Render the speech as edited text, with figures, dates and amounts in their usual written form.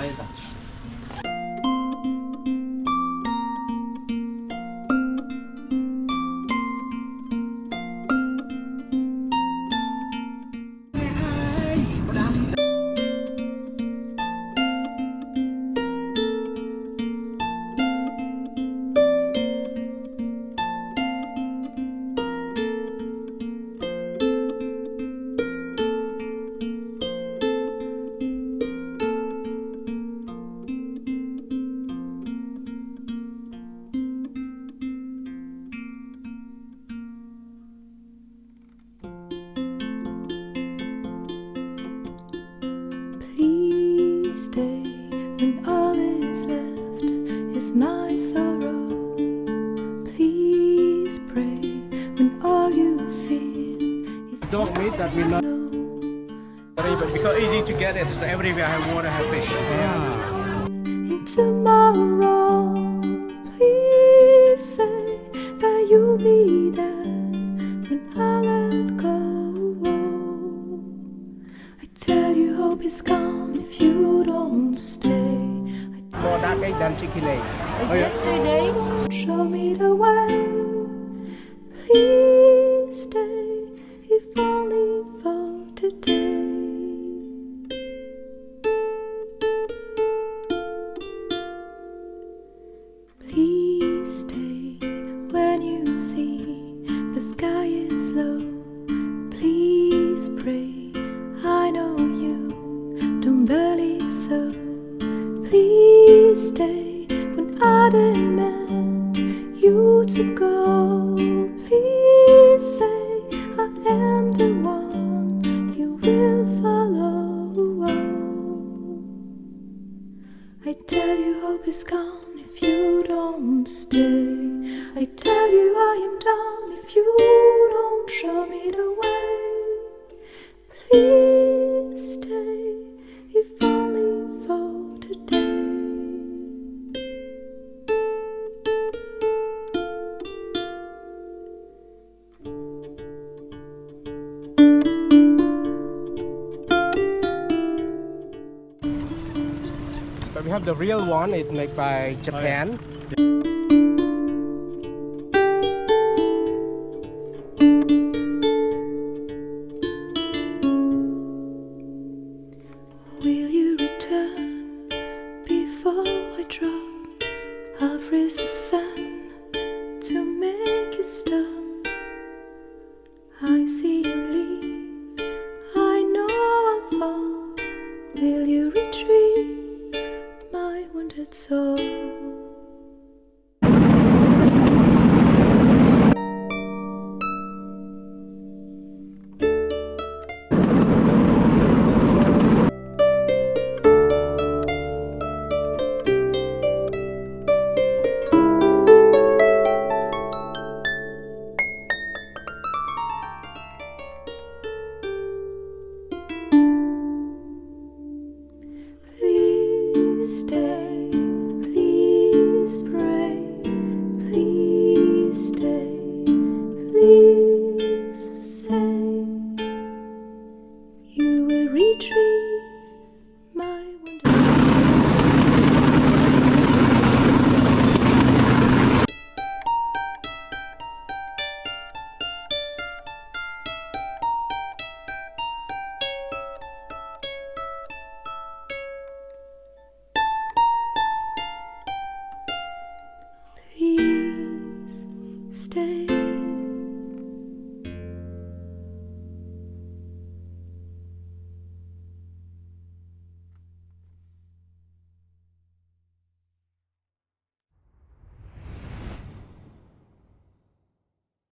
either. Please stay when all is left is my sorrow. Please pray when all you feel is Dog meat that we not. But because easy to get it, so everywhere I have water, have fish. Yeah. in tomorrow. Please say that you'll be there when I let go. I tell you hope is gone if you don't stay. More dark egg than chicken egg. Yesterday, Show me the way. Please stay, if only for today. Please stay when you see the sky is low. Please pray, I know you don't believe so. Please stay when I demand you to go. Please say I am the one you will follow. I tell you hope is gone if you don't stay. I tell you I am done if you don't show me the way. Please stay, if only for today. So we have the real one. It's made by Japan. Will you return before I drop? I'll freeze the sun to make you stop. I see you leave, I know I'll fall. Will you retrieve my wounded soul? Please stay, please pray, please stay, please say you will retrieve my Please stay.